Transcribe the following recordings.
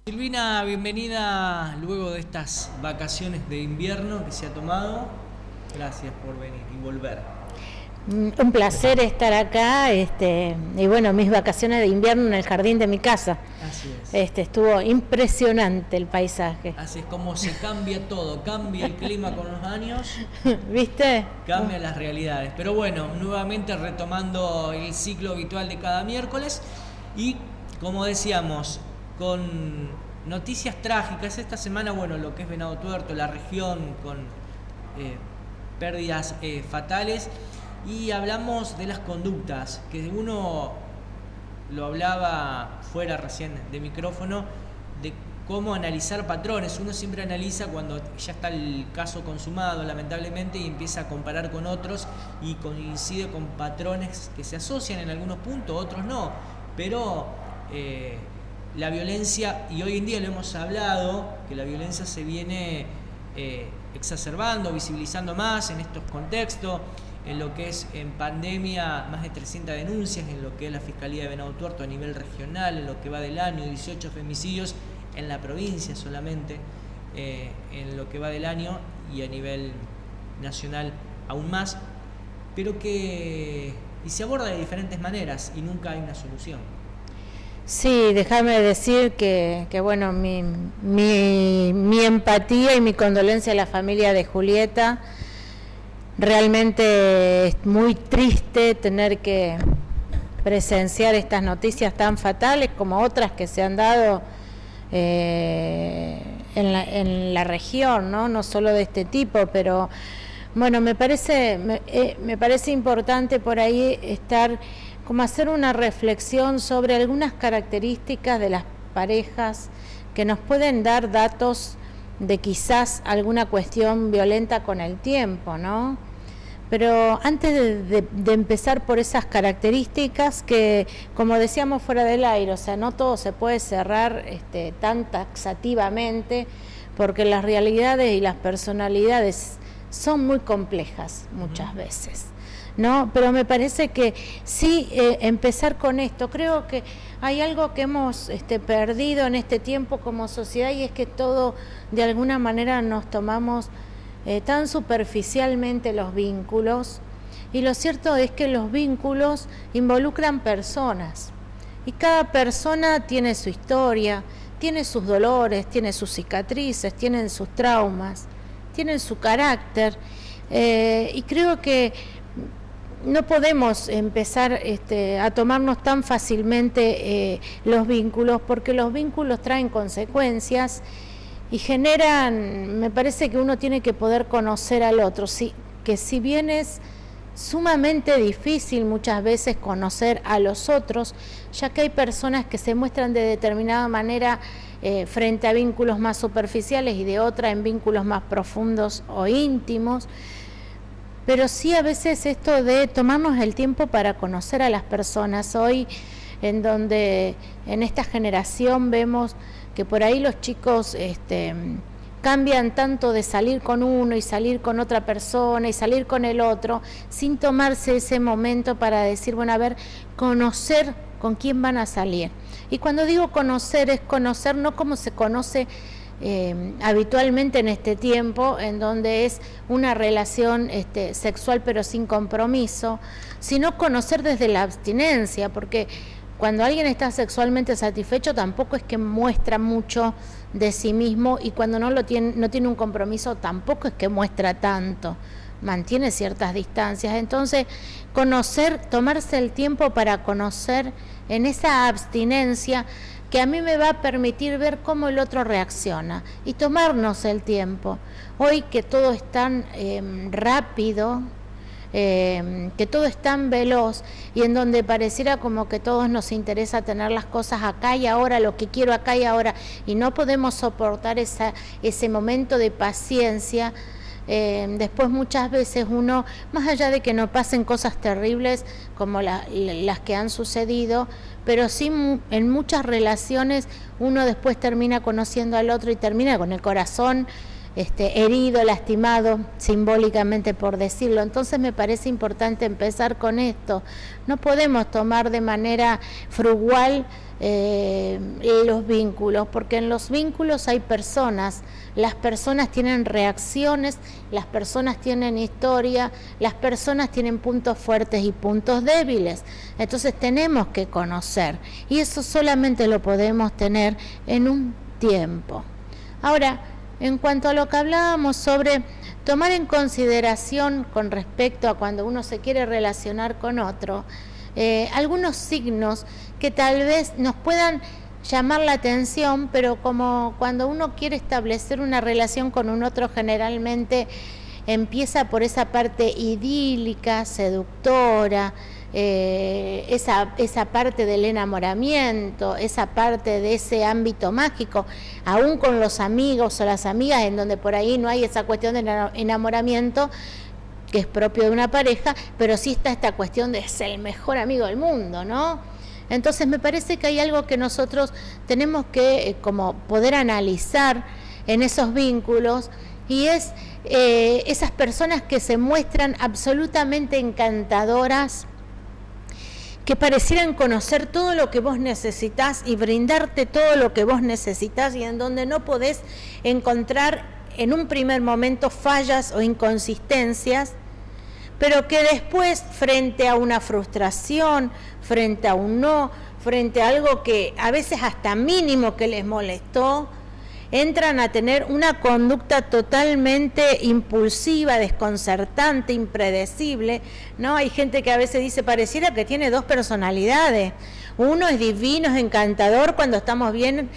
Silvina, bienvenida luego de estas vacaciones de invierno que se ha tomado. Gracias por venir y volver. Un placer estar acá, y bueno, mis vacaciones de invierno en el jardín de mi casa. Así es. Estuvo impresionante el paisaje. Así es como se cambia todo, cambia el clima con los años. ¿Viste? Cambian las realidades. Pero bueno, nuevamente retomando el ciclo habitual de cada miércoles y, como decíamos, con noticias trágicas. Esta semana, bueno, lo que es Venado Tuerto, la región con pérdidas fatales. Y hablamos de las conductas, que uno lo hablaba fuera recién de micrófono, de cómo analizar patrones. Uno siempre analiza cuando ya está el caso consumado, lamentablemente, y empieza a comparar con otros y coincide con patrones que se asocian en algunos puntos, otros no. Pero la violencia, y hoy en día lo hemos hablado, que la violencia se viene exacerbando, visibilizando más en estos contextos. En lo que es en pandemia, más de 300 denuncias en lo que es la Fiscalía de Venado Tuerto a nivel regional, en lo que va del año, 18 femicidios en la provincia solamente, en lo que va del año, y a nivel nacional aún más, pero que se aborda de diferentes maneras y nunca hay una solución. Sí, déjame decir que bueno, mi empatía y mi condolencia a la familia de Julieta. Realmente es muy triste tener que presenciar estas noticias tan fatales como otras que se han dado en la región, no solo de este tipo, pero bueno, me parece importante por ahí como hacer una reflexión sobre algunas características de las parejas que nos pueden dar datos de quizás alguna cuestión violenta con el tiempo, ¿no? Pero antes de empezar por esas características que, como decíamos fuera del aire, o sea, no todo se puede cerrar tan taxativamente, porque las realidades y las personalidades son muy complejas muchas veces, ¿no? Pero me parece que sí, empezar con esto. Creo que hay algo que hemos perdido en este tiempo como sociedad, y es que todo, de alguna manera, nos tomamos tan superficialmente los vínculos, y lo cierto es que los vínculos involucran personas, y cada persona tiene su historia, tiene sus dolores, tiene sus cicatrices, tienen sus traumas, tienen su carácter, y creo que no podemos empezar a tomarnos tan fácilmente los vínculos, porque los vínculos traen consecuencias y generan, me parece que uno tiene que poder conocer al otro, que si bien es sumamente difícil muchas veces conocer a los otros, ya que hay personas que se muestran de determinada manera frente a vínculos más superficiales y de otra en vínculos más profundos o íntimos, pero sí a veces esto de tomarnos el tiempo para conocer a las personas. Hoy, en donde en esta generación vemos que por ahí los chicos cambian tanto de salir con uno y salir con otra persona y salir con el otro, sin tomarse ese momento para decir, bueno, a ver, conocer con quién van a salir. Y cuando digo conocer, es conocer no como se conoce habitualmente en este tiempo, en donde es una relación sexual pero sin compromiso, sino conocer desde la abstinencia, porque cuando alguien está sexualmente satisfecho tampoco es que muestra mucho de sí mismo, y cuando no tiene un compromiso tampoco es que muestra tanto, mantiene ciertas distancias. Entonces, tomarse el tiempo para conocer en esa abstinencia, que a mí me va a permitir ver cómo el otro reacciona, y tomarnos el tiempo. Hoy que todo es tan rápido, que todo es tan veloz, y en donde pareciera como que todos nos interesa tener las cosas acá y ahora, lo que quiero acá y ahora, y no podemos soportar ese momento de paciencia, después muchas veces uno, más allá de que no pasen cosas terribles como las que han sucedido, pero sí en muchas relaciones uno después termina conociendo al otro y termina con el corazón herido, lastimado, simbólicamente por decirlo. Entonces me parece importante empezar con esto. No podemos tomar de manera frugal los vínculos, porque en los vínculos hay personas, las personas tienen reacciones, las personas tienen historia, las personas tienen puntos fuertes y puntos débiles. Entonces tenemos que conocer, y eso solamente lo podemos tener en un tiempo. Ahora, en cuanto a lo que hablábamos sobre tomar en consideración con respecto a cuando uno se quiere relacionar con otro, algunos signos que tal vez nos puedan llamar la atención, pero como cuando uno quiere establecer una relación con un otro, generalmente empieza por esa parte idílica, seductora, esa parte del enamoramiento, esa parte de ese ámbito mágico, aún con los amigos o las amigas, en donde por ahí no hay esa cuestión de enamoramiento que es propio de una pareja, pero sí está esta cuestión de ser el mejor amigo del mundo, ¿no? Entonces me parece que hay algo que nosotros tenemos que como poder analizar en esos vínculos, y es esas personas que se muestran absolutamente encantadoras, que parecieran conocer todo lo que vos necesitas y brindarte todo lo que vos necesitas, y en donde no podés encontrar en un primer momento fallas o inconsistencias, pero que después, frente a una frustración, frente a un no, frente a algo que a veces hasta mínimo que les molestó, entran a tener una conducta totalmente impulsiva, desconcertante, impredecible, ¿no? Hay gente que a veces dice, pareciera que tiene dos personalidades. Uno es divino, es encantador, cuando estamos bien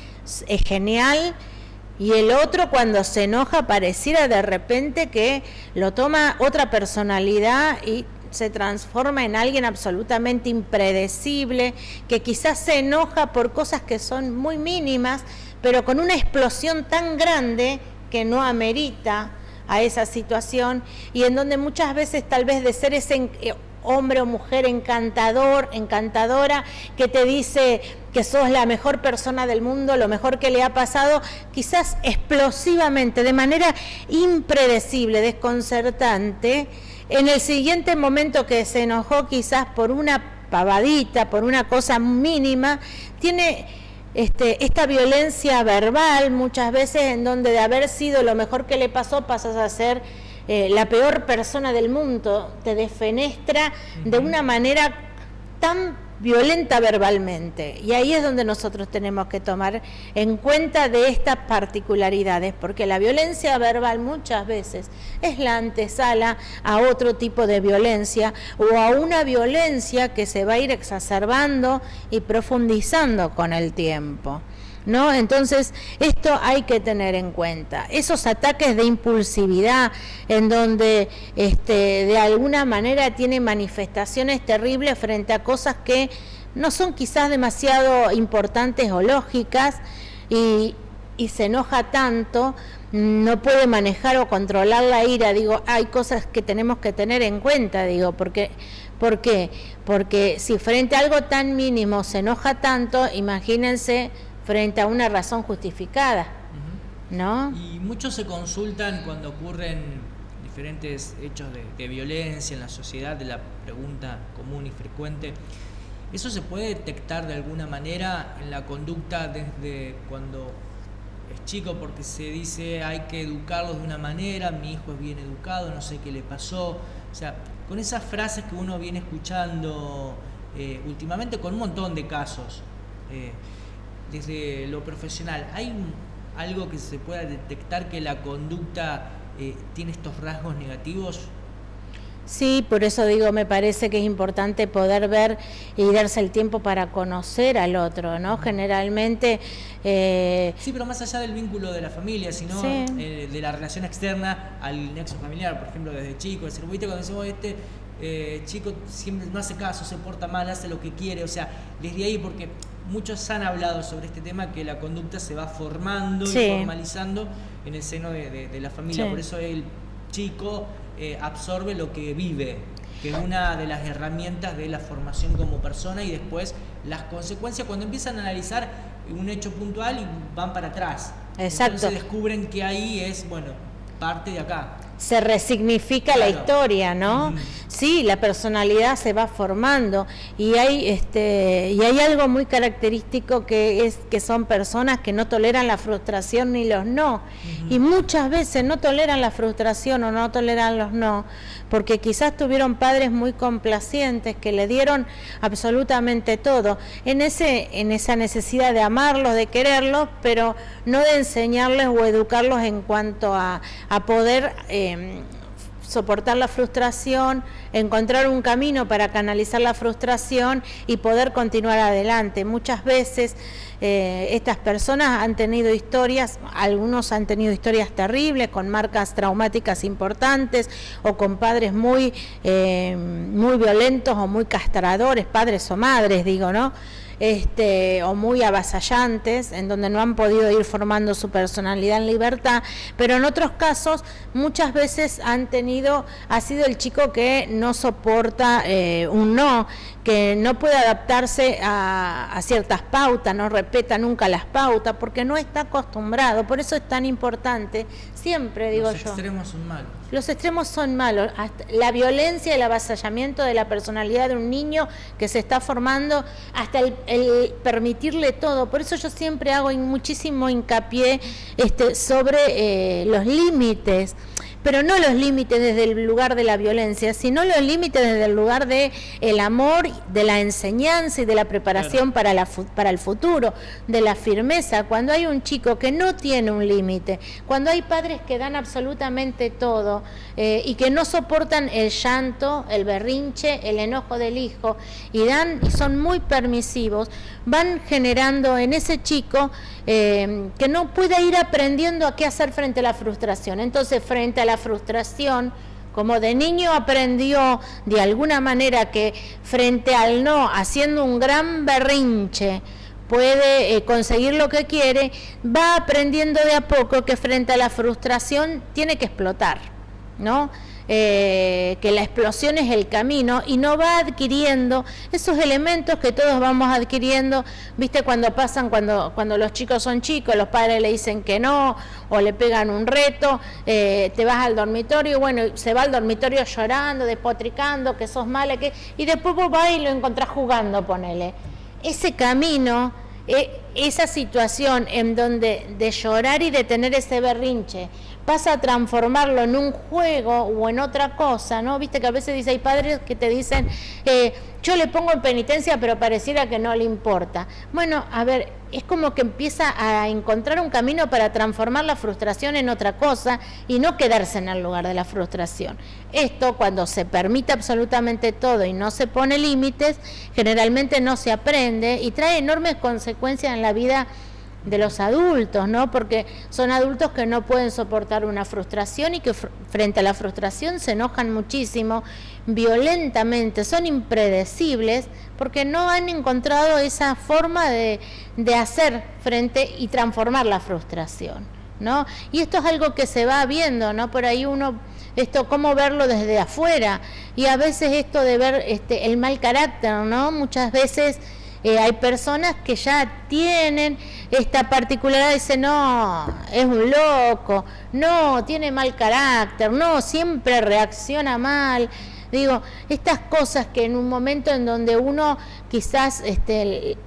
es genial, y el otro cuando se enoja pareciera de repente que lo toma otra personalidad y se transforma en alguien absolutamente impredecible, que quizás se enoja por cosas que son muy mínimas, pero con una explosión tan grande que no amerita a esa situación, y en donde muchas veces tal vez de ser ese hombre o mujer encantador, encantadora, que te dice que sos la mejor persona del mundo, lo mejor que le ha pasado, quizás explosivamente, de manera impredecible, desconcertante, en el siguiente momento que se enojó quizás por una pavadita, por una cosa mínima, tiene esta violencia verbal muchas veces, en donde de haber sido lo mejor que le pasó pasas a ser la peor persona del mundo, te defenestra de una manera tan violenta verbalmente, y ahí es donde nosotros tenemos que tomar en cuenta de estas particularidades, porque la violencia verbal muchas veces es la antesala a otro tipo de violencia, o a una violencia que se va a ir exacerbando y profundizando con el tiempo, ¿no? Entonces esto hay que tener en cuenta, esos ataques de impulsividad en donde de alguna manera tiene manifestaciones terribles frente a cosas que no son quizás demasiado importantes o lógicas, y se enoja tanto, no puede manejar o controlar la ira. Digo, hay cosas que tenemos que tener en cuenta, digo, ¿por qué? Porque si frente a algo tan mínimo se enoja tanto, imagínense frente a una razón justificada, ¿no? Y muchos se consultan cuando ocurren diferentes hechos de violencia en la sociedad, de la pregunta común y frecuente, ¿eso se puede detectar de alguna manera en la conducta desde cuando es chico? Porque se dice hay que educarlos de una manera, mi hijo es bien educado, no sé qué le pasó, o sea, con esas frases que uno viene escuchando últimamente con un montón de casos. Desde lo profesional, ¿hay algo que se pueda detectar que la conducta tiene estos rasgos negativos? Sí, por eso digo, me parece que es importante poder ver y darse el tiempo para conocer al otro, ¿no? Generalmente... Sí, pero más allá del vínculo de la familia, sino sí, de la relación externa al nexo familiar, por ejemplo, desde chico, decir, ¿viste? Cuando decimos chico siempre no hace caso, se porta mal, hace lo que quiere, o sea, desde ahí, porque muchos han hablado sobre este tema, que la conducta se va formando, sí, y formalizando en el seno de la familia, sí, por eso chico absorbe lo que vive, que es una de las herramientas de la formación como persona, y después las consecuencias cuando empiezan a analizar un hecho puntual y van para atrás. Exacto. Entonces descubren que ahí es, bueno, parte de acá. Se resignifica la historia, ¿no? Sí, la personalidad se va formando y hay algo muy característico que son personas que no toleran la frustración ni los no. Y muchas veces no toleran la frustración o no toleran los no, porque quizás tuvieron padres muy complacientes que le dieron absolutamente todo, en esa necesidad de amarlos, de quererlos, pero no de enseñarles o educarlos en cuanto a poder soportar la frustración, encontrar un camino para canalizar la frustración y poder continuar adelante. Muchas veces estas personas han tenido historias, algunos han tenido historias terribles, con marcas traumáticas importantes, o con padres muy violentos o muy castradores, padres o madres, digo, ¿no? O muy avasallantes, en donde no han podido ir formando su personalidad en libertad, pero en otros casos muchas veces ha sido el chico que no soporta un no, que no puede adaptarse a ciertas pautas, no respeta nunca las pautas, porque no está acostumbrado. Por eso es tan importante, siempre digo yo. Los extremos son malos. Los extremos son malos. Hasta la violencia, el avasallamiento de la personalidad de un niño que se está formando, hasta el permitirle todo. Por eso yo siempre hago muchísimo hincapié sobre los límites, pero no los límites desde el lugar de la violencia, sino los límites desde el lugar de el amor, de la enseñanza y de la preparación para el futuro, de la firmeza. Cuando hay un chico que no tiene un límite, cuando hay padres que dan absolutamente todo y que no soportan el llanto, el berrinche, el enojo del hijo, y son muy permisivos, van generando en ese chico que no puede ir aprendiendo a qué hacer frente a la frustración. Entonces, frente a la frustración, como de niño aprendió de alguna manera que frente al no, haciendo un gran berrinche, puede conseguir lo que quiere, va aprendiendo de a poco que frente a la frustración tiene que explotar, ¿no? Que la explosión es el camino, y no va adquiriendo esos elementos que todos vamos adquiriendo, viste, cuando los chicos son chicos, los padres le dicen que no, o le pegan un reto, te vas al dormitorio, bueno, se va al dormitorio llorando, despotricando, que sos mala, y después vos vas y lo encontrás jugando, ponele. Ese camino, esa situación en donde de llorar y de tener ese berrinche pasa a transformarlo en un juego o en otra cosa, ¿no? Viste que a veces hay padres que te dicen, yo le pongo en penitencia, pero pareciera que no le importa. Bueno, a ver, es como que empieza a encontrar un camino para transformar la frustración en otra cosa y no quedarse en el lugar de la frustración. Esto, cuando se permite absolutamente todo y no se pone límites, generalmente no se aprende y trae enormes consecuencias en la vida de los adultos, ¿no? Porque son adultos que no pueden soportar una frustración y que frente a la frustración se enojan muchísimo, violentamente, son impredecibles porque no han encontrado esa forma de hacer frente y transformar la frustración, ¿no? Y esto es algo que se va viendo, ¿no? Por ahí cómo verlo desde afuera, y a veces esto de ver el mal carácter, ¿no? Muchas veces hay personas que ya tienen esta particularidad, dicen, no, es un loco, no, tiene mal carácter, no, siempre reacciona mal. Digo, estas cosas que en un momento en donde uno, quizás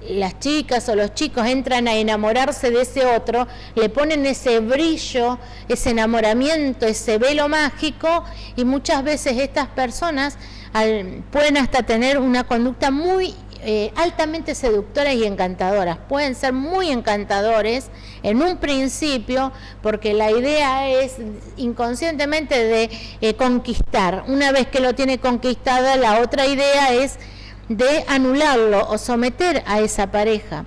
las chicas o los chicos entran a enamorarse de ese otro, le ponen ese brillo, ese enamoramiento, ese velo mágico, y muchas veces estas personas pueden hasta tener una conducta muy altamente seductoras y encantadoras. Pueden ser muy encantadores en un principio, porque la idea es inconscientemente de conquistar. Una vez que lo tiene conquistada, la otra idea es de anularlo o someter a esa pareja.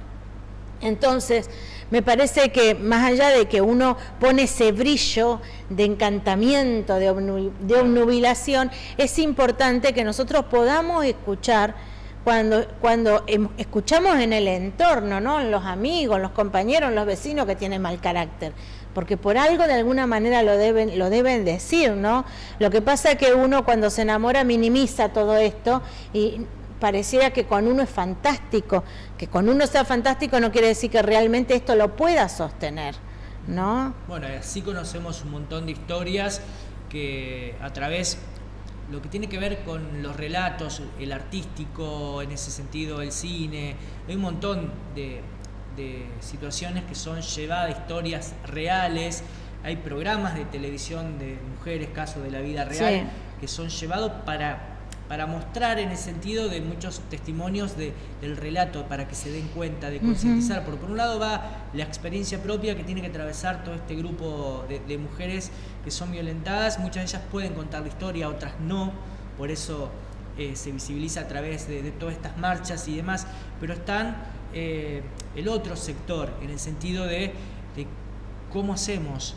Entonces, me parece que más allá de que uno pone ese brillo de encantamiento, de obnubilación, es importante que nosotros podamos escuchar cuando escuchamos en el entorno, ¿no? En los amigos, los compañeros, los vecinos que tienen mal carácter. porque por algo de alguna manera lo deben decir, ¿no? Lo que pasa es que uno cuando se enamora minimiza todo esto y pareciera que con uno es fantástico, que con uno sea fantástico no quiere decir que realmente esto lo pueda sostener, ¿no? Bueno, así conocemos un montón de historias que a través, lo que tiene que ver con los relatos, el artístico, en ese sentido el cine, hay un montón de situaciones que son llevadas, historias reales, hay programas de televisión de mujeres, casos de la vida real, sí, que son llevados para mostrar en el sentido de muchos testimonios del relato, para que se den cuenta, de concientizar, porque por un lado va la experiencia propia que tiene que atravesar todo este grupo de mujeres que son violentadas, muchas de ellas pueden contar la historia, otras no, por eso se visibiliza a través de todas estas marchas y demás, pero están el otro sector, en el sentido de cómo hacemos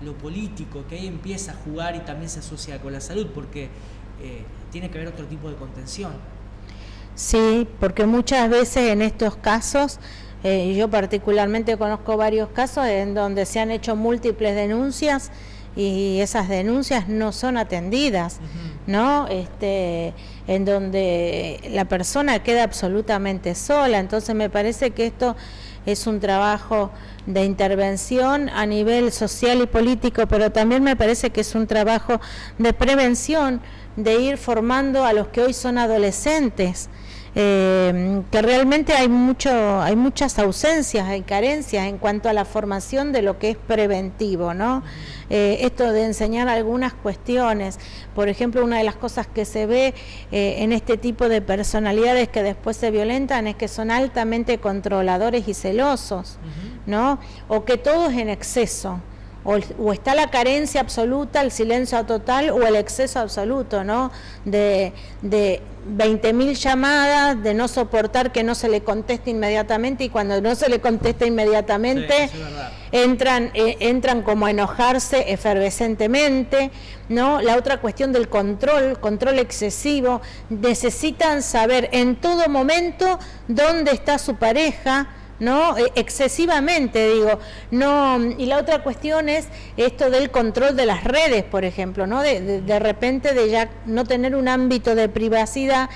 lo político, que ahí empieza a jugar y también se asocia con la salud, porque tiene que haber otro tipo de contención. Sí, porque muchas veces en estos casos, yo particularmente conozco varios casos en donde se han hecho múltiples denuncias y esas denuncias no son atendidas, ¿no? En donde la persona queda absolutamente sola. Entonces me parece que esto es un trabajo de intervención a nivel social y político, pero también me parece que es un trabajo de prevención, de ir formando a los que hoy son adolescentes, que realmente hay muchas ausencias, hay carencias en cuanto a la formación de lo que es preventivo, ¿no? Esto de enseñar algunas cuestiones, por ejemplo, una de las cosas que se ve en este tipo de personalidades que después se violentan es que son altamente controladores y celosos, ¿no? O que todo es en exceso. O está la carencia absoluta, el silencio total o el exceso absoluto, ¿no? De 20.000 llamadas, de no soportar que no se le conteste inmediatamente, y cuando no se le contesta inmediatamente entran como a enojarse efervescentemente, ¿no? La otra cuestión del control excesivo, necesitan saber en todo momento dónde está su pareja, ¿no? Excesivamente, digo, no. Y la otra cuestión es esto del control de las redes, por ejemplo, ¿no? De repente de ya no tener un ámbito de privacidad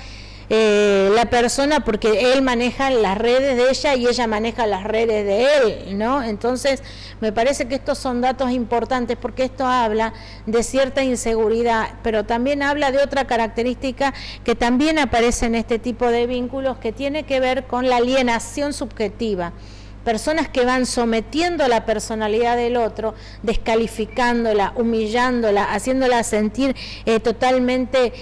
la persona, porque él maneja las redes de ella y ella maneja las redes de él, ¿no? Entonces me parece que estos son datos importantes, porque esto habla de cierta inseguridad, pero también habla de otra característica que también aparece en este tipo de vínculos, que tiene que ver con la alienación subjetiva. Personas que van sometiendo la personalidad del otro, descalificándola, humillándola, haciéndola sentir totalmente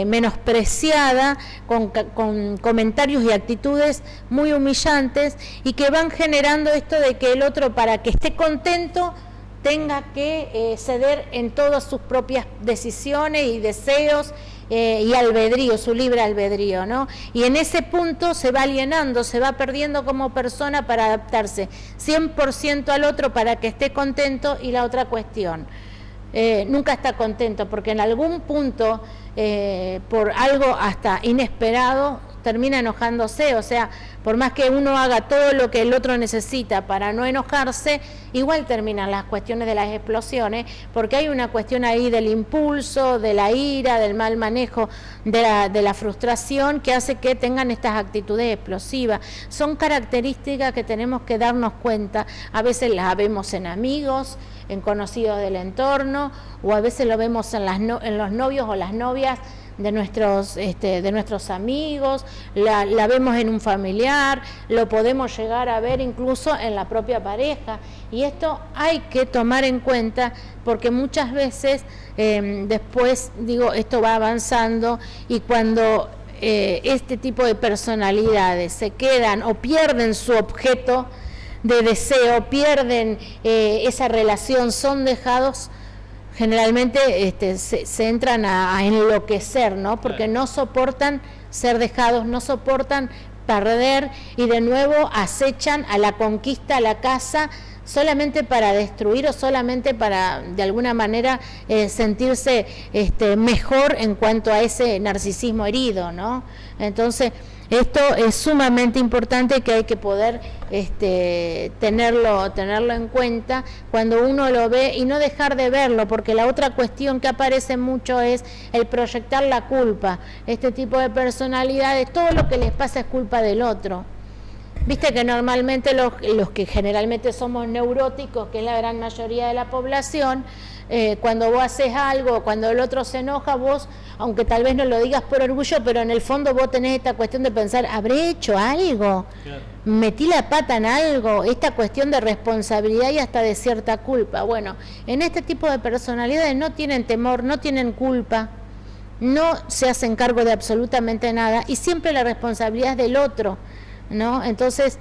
menospreciada, con comentarios y actitudes muy humillantes, y que van generando esto de que el otro, para que esté contento, tenga que ceder en todas sus propias decisiones y deseos y albedrío, su libre albedrío, ¿no? Y en ese punto se va alienando, se va perdiendo como persona para adaptarse 100% al otro para que esté contento. Y la otra cuestión, nunca está contento, porque en algún punto, por algo hasta inesperado, termina enojándose. O sea, por más que uno haga todo lo que el otro necesita para no enojarse, igual terminan las cuestiones de las explosiones, porque hay una cuestión ahí del impulso, de la ira, del mal manejo, de la frustración, que hace que tengan estas actitudes explosivas. Son características que tenemos que darnos cuenta. A veces las vemos en amigos, en conocidos del entorno, o a veces lo vemos en los novios o las novias de nuestros amigos, la vemos en un familiar, lo podemos llegar a ver incluso en la propia pareja, y esto hay que tomar en cuenta, porque muchas veces después, digo, esto va avanzando, y cuando este tipo de personalidades se quedan o pierden su objeto de deseo, pierden esa relación, son dejados, generalmente se entran a enloquecer, ¿no? Porque no soportan ser dejados, no soportan perder, y de nuevo acechan a la conquista, a la casa solamente para destruir o solamente para de alguna manera sentirse mejor en cuanto a ese narcisismo herido, ¿no? Entonces esto es sumamente importante, que hay que poder tenerlo en cuenta cuando uno lo ve y no dejar de verlo, porque la otra cuestión que aparece mucho es el proyectar la culpa. Este tipo de personalidades, todo lo que les pasa es culpa del otro. Viste que normalmente los que generalmente somos neuróticos, que es la gran mayoría de la población, cuando vos haces algo, cuando el otro se enoja, vos, aunque tal vez no lo digas por orgullo, pero en el fondo vos tenés esta cuestión de pensar, ¿habré hecho algo? Claro. ¿Metí la pata en algo? Esta cuestión de responsabilidad y hasta de cierta culpa. Bueno, en este tipo de personalidades no tienen temor, no tienen culpa, no se hacen cargo de absolutamente nada y siempre la responsabilidad es del otro, ¿no? Entonces,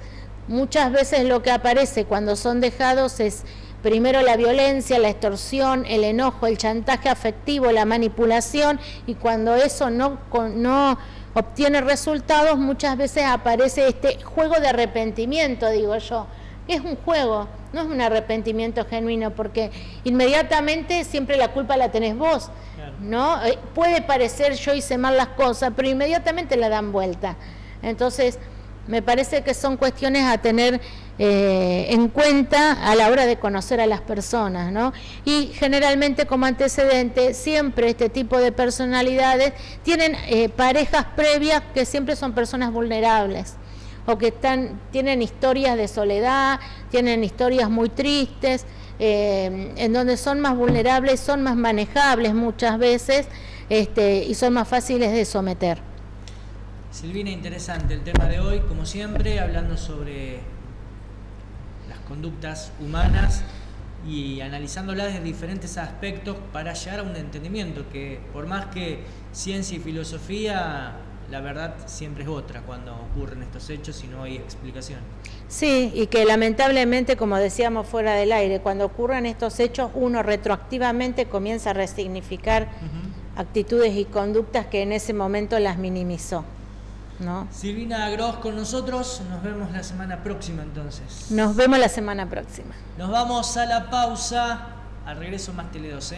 muchas veces lo que aparece cuando son dejados es primero la violencia, la extorsión, el enojo, el chantaje afectivo, la manipulación, y cuando eso no obtiene resultados, muchas veces aparece este juego de arrepentimiento, digo yo. Es un juego, no es un arrepentimiento genuino, porque inmediatamente siempre la culpa la tenés vos, ¿no? Puede parecer yo hice mal las cosas, pero inmediatamente la dan vuelta. Entonces, me parece que son cuestiones a tener en cuenta a la hora de conocer a las personas, ¿no? Y generalmente como antecedente, siempre este tipo de personalidades tienen parejas previas que siempre son personas vulnerables, o que tienen historias de soledad, tienen historias muy tristes, en donde son más vulnerables, son más manejables muchas veces, y son más fáciles de someter. Silvina, interesante el tema de hoy, como siempre, hablando sobre las conductas humanas y analizándolas desde diferentes aspectos para llegar a un entendimiento que, por más que ciencia y filosofía, la verdad siempre es otra cuando ocurren estos hechos y no hay explicación. Sí, y que lamentablemente, como decíamos fuera del aire, cuando ocurren estos hechos uno retroactivamente comienza a resignificar actitudes y conductas que en ese momento las minimizó, ¿no? Silvina Gross con nosotros, nos vemos la semana próxima entonces. Nos vemos la semana próxima. Nos vamos a la pausa, al regreso más Tele 12.